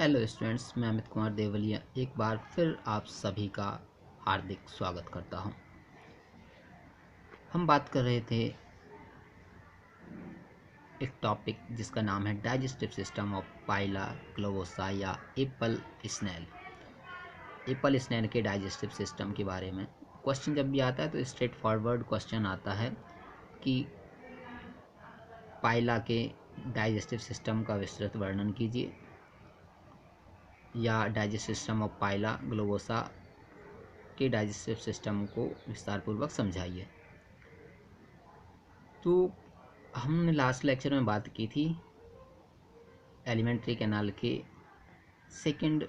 Hello students, मैं अमित कुमार देवलिया एक बार फिर आप सभी का हार्दिक स्वागत करता हूं। हम बात कर रहे थे एक टॉपिक जिसका नाम है digestive system of Pila globosa या एप्पल स्नैल के डाइजेस्टिव सिस्टम के बारे में। क्वेश्चन जब भी आता है तो स्ट्रेट फॉरवर्ड क्वेश्चन आता है कि पाइला के डाइजेस्टिव सिस्टम का विस्तृत वर्णन कीजिए या digestive system of Pila globosa के डाइजेस्टिव सिस्टम को विस्तारपूर्वक समझाइए। तो हमने लास्ट लेक्चर में बात की थी एलिमेंट्री कैनाल के सेकंड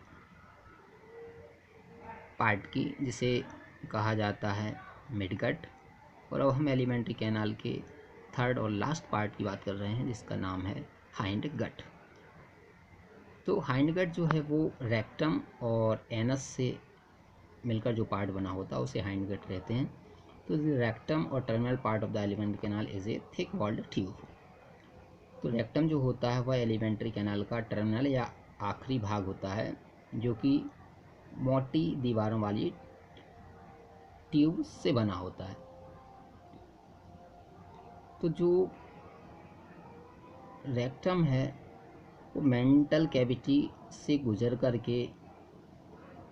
पार्ट की, जिसे कहा जाता है मिडगट, और अब हम एलिमेंट्री कैनाल के थर्ड और लास्ट पार्ट की बात कर रहे हैं जिसका नाम है हाइंड गट। तो हाइंड गट जो है वो रेक्टम और एनस से मिलकर जो पार्ट बना होता है उसे हाइंड गट कहते हैं। तो रेक्टम और terminal part of the alimentary canal is a thick walled tube. तो रेक्टम जो होता है वह एलिमेंट्री कैनाल का टर्मिनल या आखिरी भाग होता है, जो कि मोटी दीवारों वाली ट्यूब से बना होता है। तो जो रेक्टम है वो मेंटल कैविटी से गुजर करके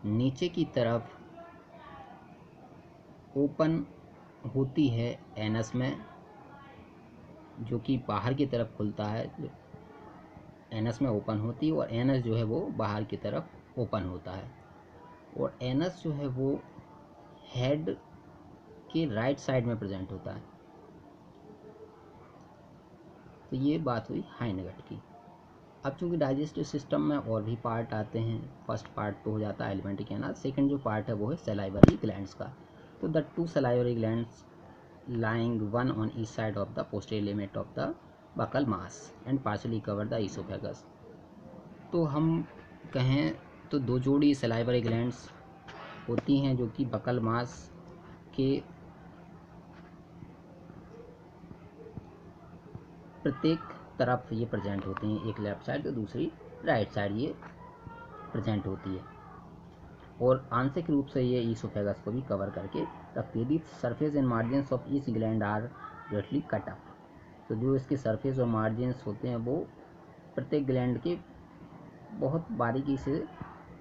नीचे की तरफ ओपन होती है एनस में, जो कि बाहर की तरफ खुलता है। एनस में ओपन होती है और एनस जो है वो बाहर की तरफ ओपन होता है। और एनस जो है वो हेड के राइट साइड में प्रेजेंट होता है। तो ये बात हुई हाइंड गट की। अब चूंकि डाइजेस्टिव सिस्टम में और भी पार्ट आते हैं, फर्स्ट पार्ट तो हो जाता है एलिमेंट्री कैनाल, सेकंड जो पार्ट है वो है सलाइवरी ग्लैंड्स का। तो the two salivary glands lying one on each side of the posterior limit of the buccal mass and partially cover the esophagus। तो हम कहें तो दो जोड़ी सलाइवरी ग्लैंड्स होती हैं जो कि बकल मास के प्रत्येक तरफ ये प्रेजेंट होती हैं, एक लेफ्ट साइड तो दूसरी राइट साइड ये प्रेजेंट होती है, और आंशिक रूप से ये ईसोफेगस को भी कवर करके रखती है। The surface and margins of each gland are directly cut up. तो जो इसके सरफेस और मार्जिन्स होते हैं वो प्रत्येक ग्लैंड के बहुत बारीकी से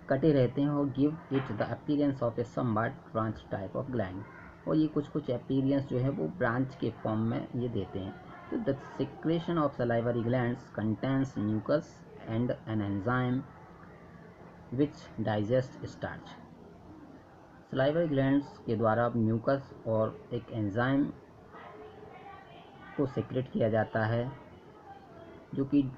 कटे रहते हैं और give it the appearance of A somewhat branch type of gland. और ये कुछ अपीयरेंस जो है वो ब्रांच के फॉर्म में ये देते हैं। तो the secretion of salivary glands contains mucus and an enzyme which digest starch. Salivary glands के द्वारा म्यूकस और एक एंजाइम को सेक्रेट किया जाता है जो कि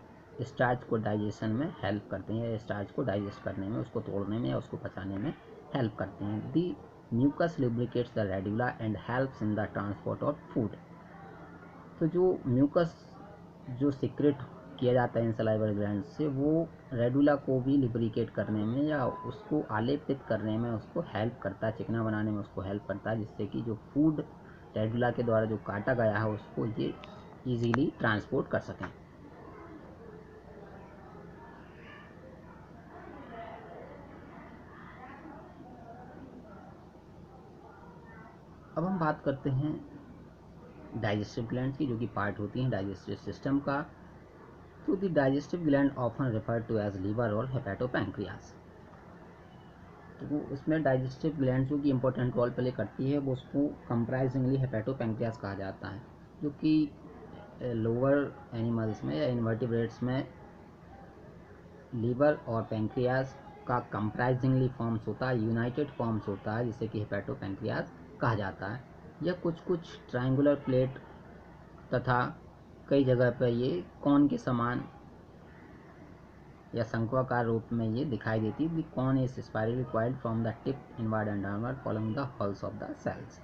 स्टार्च को डाइजेशन में हेल्प करते हैं, स्टार्च को डाइजेस्ट करने में, उसको तोड़ने में या उसको पचाने में हेल्प करते हैं। The mucus lubricates the radula and helps in the transport of food. तो जो म्यूकस जो सीक्रेट किया जाता है इन सलाइवरी ग्लैंड से, वो रेडुला को भी लुब्रिकेट करने में या उसको आलेपित करने में उसको हेल्प करता है, चिकना बनाने में उसको हेल्प करता है, जिससे कि जो फूड रेडुला के द्वारा जो काटा गया है उसको ये ईजीली ट्रांसपोर्ट कर सकें। अब हम बात करते हैं डाइजेस्टिव ग्लैंड की, जो कि पार्ट होती हैं डाइजेस्टिव सिस्टम का। तो the digestive gland often referred to as liver और हेपेटोपैंक्रियास। तो उसमें डाइजेस्टिव ग्लैंड जो कि इंपॉर्टेंट रोल प्ले करती है वो उसको कंप्राइजिंगली हेपेटोपैंक्रियास कहा जाता है, जो कि लोअर एनिमल्स में या इनवर्टिब्रेट्स में लीवर और पैंक्रियास का कंप्राइजिंगली फॉर्म्स होता है, यूनाइटेड फॉर्म्स होता है, जिसे कि हेपेटोपैंक्रियास कहा जाता है। यह कुछ ट्रायंगुलर प्लेट तथा कई जगह पर ये कॉन के समान या शंक्वाकार रूप में ये दिखाई देती है। The cone is spirally coiled from the tip inward and downward following the whorls of the shells.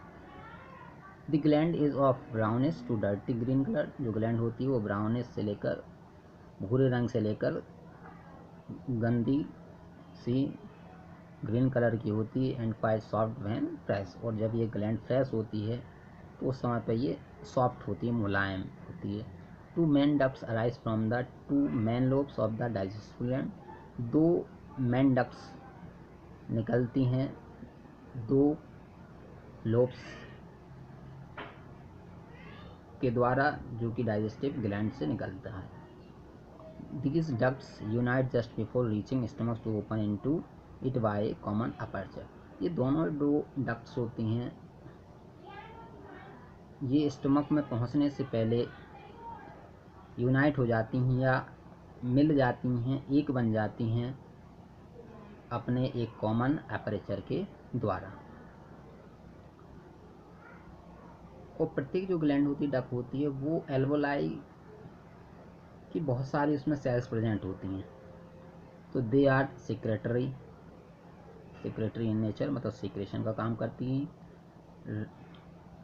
The gland is of brownish to dirty green colour. जो ग्लैंड होती है वो ब्राउनिश से लेकर भूरे रंग से लेकर गंदी सी ग्रीन कलर की होती है and quite soft when fresh. और जब ये ग्लैंड फ्रेश होती है तो उस समय पर ये सॉफ्ट होती है, मुलायम होती है। Two main ducts arise from the two main lobes of the digestive gland. दो मेन डक्ट्स निकलती हैं, दो लोब्स के द्वारा, जो कि डाइजेस्टिव ग्लैंड से निकलता है। These ducts unite just before reaching stomach to open into it by common aperture। ये दोनों दो डक्ट्स होती हैं, ये स्टमक में पहुंचने से पहले यूनाइट हो जाती हैं या मिल जाती हैं, एक बन जाती हैं अपने एक कॉमन अपर्चर के द्वारा। और प्रत्येक जो ग्लैंड होती है, डक्ट होती है, वो एल्वोलाई की बहुत सारी उसमें सेल्स प्रेजेंट होती हैं। तो they are secretory in nature, मतलब सीक्रेशन का काम करती हैं,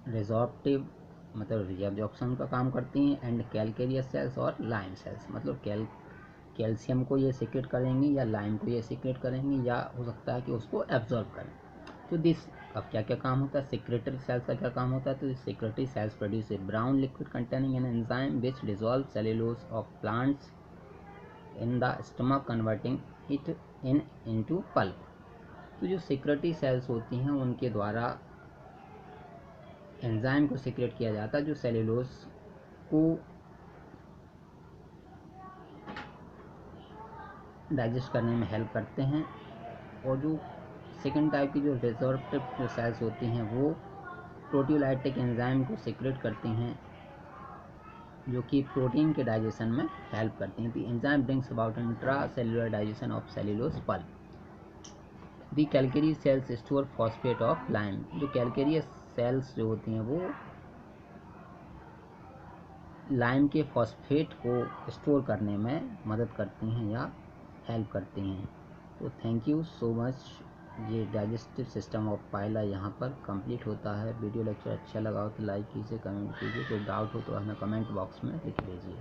रिजॉर्प्टिव मतलब रिएब्जॉर्प्शन का काम करती हैं, एंड कैलकेरियस सेल्स और लाइम सेल्स, मतलब कैल्शियम को ये सीक्रेट करेंगी या लाइम को ये सीक्रेट करेंगी, या हो सकता है कि उसको एब्जॉर्ब करें। तो दिस, अब क्या क्या काम होता है, सेक्रेटरी सेल्स का क्या काम होता है, तो secretary sales produce a brown liquid containing N enzyme which dissolve cellulose of plants in the stomach converting it into pulp. तो जो सेक्रेटरी सेल्स होती हैं उनके द्वारा एंजाइम को सीक्रेट किया जाता है जो सेल्यूलोज को डाइजेस्ट करने में हेल्प करते हैं। और जो सेकेंड टाइप की जो रिजॉर्प्टिव जो सेल्स होती हैं वो प्रोटीओलाइटिक एंजाइम को सीक्रेट करती हैं जो कि प्रोटीन के डाइजेशन में हेल्प करती हैं। The enzyme brings about intracellular digestion of cellulose pulp. The calcareous cells store phosphate of lime. जो कैलकेरियस सेल्स जो होती हैं वो लाइम के फॉस्फेट को स्टोर करने में मदद करती हैं या हेल्प करती हैं। तो थैंक यू सो मच। ये डाइजेस्टिव सिस्टम ऑफ पाइला यहाँ पर कंप्लीट होता है। वीडियो लेक्चर अच्छा लगा हो तो लाइक कीजिए, कमेंट कीजिए, कोई डाउट हो तो हमें कमेंट बॉक्स में लिख लीजिए।